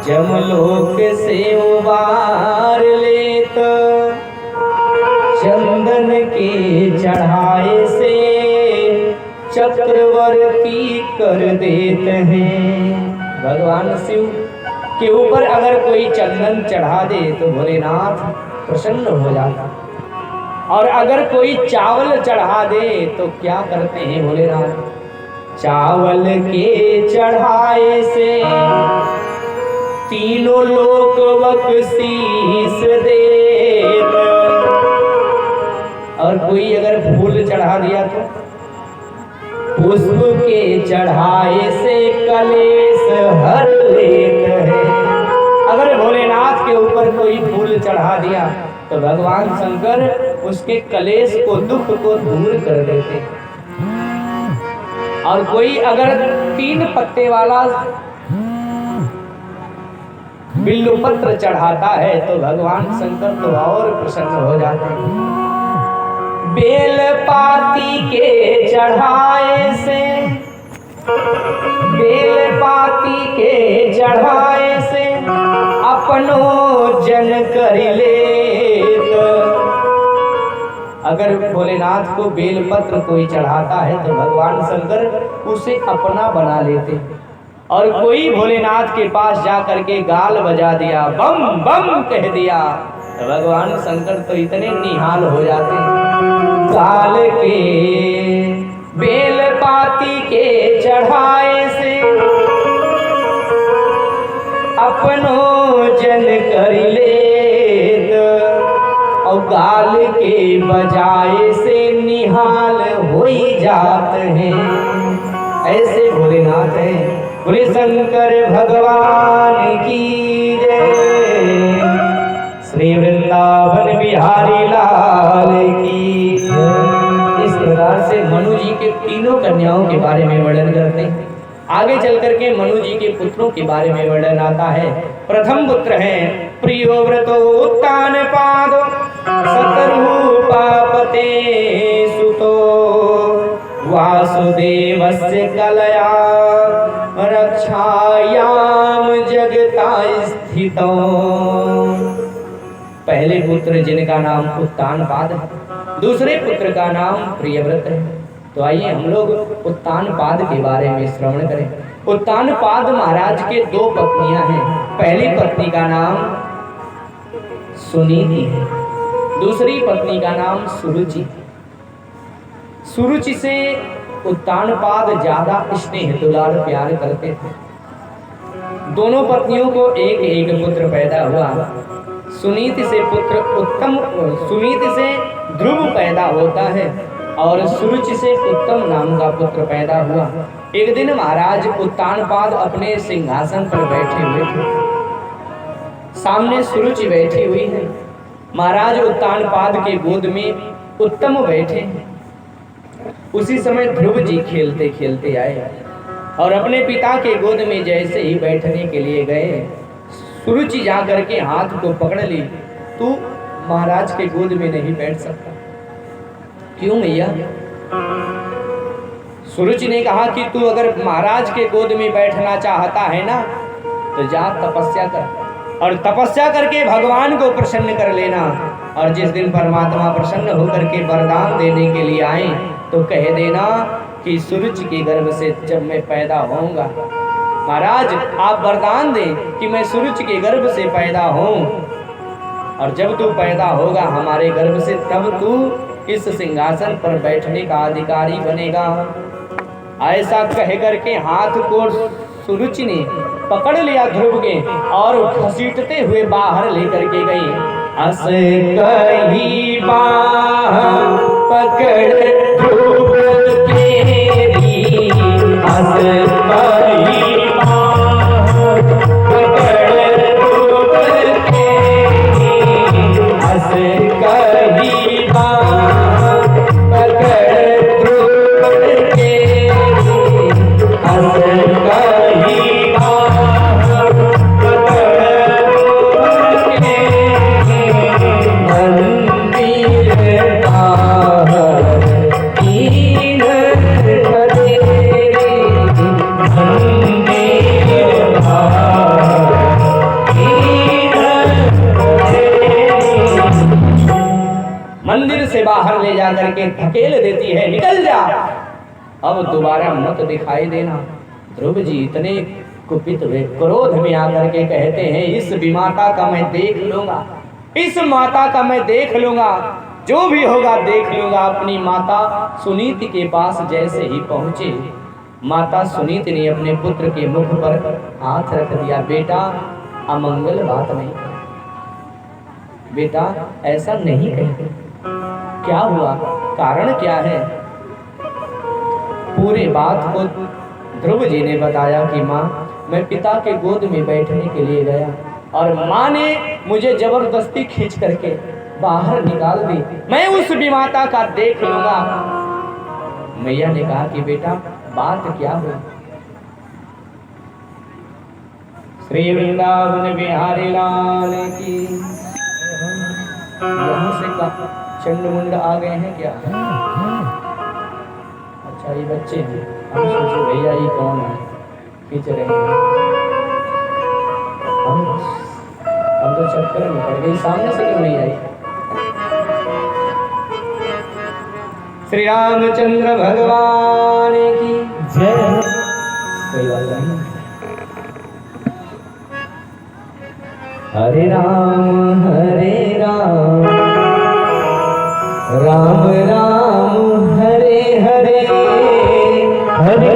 जमलोक से उबार लेत, चंदन के चढ़ाए से चक्रवर्ती कर देते हैं। भगवान शिव के ऊपर अगर कोई चंदन चढ़ा दे तो भोलेनाथ प्रसन्न हो जाता, और अगर कोई चावल चढ़ा दे तो क्या करते हैं भोलेनाथ? चावल के चढ़ाए से तीनों लोक बख्शीश देत, और कोई अगर फूल चढ़ा दिया तो पुष्प के चढ़ाए से कलेश हर लेत है। अगर भोलेनाथ के ऊपर कोई फूल चढ़ा दिया तो भगवान शंकर उसके कलेश को, दुख को दूर कर देते। और कोई अगर 3 पत्ते वाला बिल्लू पत्र चढ़ाता है तो भगवान शंकर तो और प्रसन्न हो जाते हैं। बेल पाती के चढ़ाए से, बेल पाती के चढ़ाए से अपनो जन कर लेत। अगर भोलेनाथ को बेलपत्र कोई चढ़ाता है तो भगवान शंकर उसे अपना बना लेते। और कोई भोलेनाथ के पास जा करके गाल बजा दिया, बम बम कह दिया, तो भगवान शंकर तो इतने निहाल हो जाते। गाल के बेल पाती के चढ़ाए से अपनो जन कर लेत, और गाल के बजाए से निहाल हो ही जाते हैं। ऐसे भोलेनाथ हैं। बोले शंकर भगवान की जय, श्री वृंदावन बिहारी लाल की। इस प्रकार से मनु जी के तीनों कन्याओं के बारे में वर्णन करते हैं। आगे चल करके मनु जी के पुत्रों के बारे में वर्णन आता है। प्रथम पुत्र है प्रियोव्रतो उत्तानपाद शतरूपापते सुतो वासुदेवस्य कलया रक्षायाम जगता स्थितो। पहले पुत्र जिनका नाम उत्तानपाद है, दूसरे पुत्र का नाम प्रियव्रत है। तो आइए हम लोग उत्तानपाद के बारे में श्रवण करें। उत्तानपाद महाराज के 2 पत्नियां हैं। पहली पत्नी का नाम सुनीति है, दूसरी पत्नी का नाम सुरुचि। सुरुचि से उत्तानपाद ज्यादा स्नेह दुलार प्यार करते थे। दोनों पत्नियों को एक एक पुत्र पैदा हुआ। सुनीति से पुत्र उत्तम, सुनीति से ध्रुव पैदा होता है और सुरुचि से उत्तम नाम का पुत्र पैदा हुआ। एक दिन महाराज उत्तानपाद अपने सिंहासन पर बैठे हुए थे, सामने सुरुचि बैठी हुई है। महाराज उत्तानपाद के गोद में उत्तम बैठे हैं। उसी समय ध्रुव जी खेलते खेलते आए और अपने पिता के गोद में जैसे ही बैठने के लिए गए, सुरुचि जा करके हाथ को पकड़ ली। तू महाराज के गोद में नहीं बैठ सकता। क्यों भैया? सुरुचि ने कहा कि तू अगर महाराज के गोद में बैठना चाहता है ना तो जा तपस्या कर, और तपस्या करके भगवान को प्रसन्न कर लेना। और जिस दिन परमात्मा प्रसन्न होकर के वरदान देने के लिए आए तो कह देना कि सुरुचि के गर्भ से जब मैं पैदा होऊंगा, महाराज आप वरदान दें कि मैं सुरुचि के गर्भ से पैदा हूँ, और जब तू पैदा होगा हमारे गर्भ से तब तू इस सिंहासन पर बैठने का अधिकारी बनेगा। ऐसा कह करके हाथ को सुरुचि ने पकड़ लिया ध्रुव के और घसीटते हुए बाहर लेकर के गई। अस कही बाह पकड़ ध्रुव तेरी, अस कही बाह पकड़ ध्रुव तेरी, अस कही बाह पकड़ ध्रुव तेरी, अस कही बाह पकड़ ध्रुव तेरी, मंदिर कीन खदेरी, मंदिर से बाहर ले जा करके धकेल देती है, निकल जा, अब दोबारा मत दिखाई देना। ध्रुव जी इतने कुपित हुए, क्रोध में आकर के कहते हैं इस विमाता का मैं देख लूंगा, इस माता का मैं देख लूंगा, जो भी होगा देख लूंगा। अपनी माता सुनीति के पास जैसे ही पहुंचे, माता सुनीति ने अपने पुत्र के मुख पर हाथ रख दिया। बेटा अमंगल बात नहीं, बेटा ऐसा नहीं कहते, क्या हुआ, कारण क्या है? पूरी बात को ध्रुव जी ने बताया कि माँ मैं पिता के गोद में बैठने के लिए गया और माँ ने मुझे जबरदस्ती खींच करके बाहर निकाल दी, मैं उस विमाता का देख लूंगा। मैया ने कहा कि बेटा बात क्या हुई? श्री वृंदावन बिहारी लाल की। यहाँ से चंड मुंड आ गए हैं क्या? अच्छा ये बच्चे हैं, हम सोचे भैया ये कौन है, खींच रहे हैं। हम तो चक्कर में पड़ गई, सामने से क्यों नहीं आई? श्री रामचंद्र भगवान की जय। कोई बात नहीं। हरे राम राम राम हरे हरे, हरे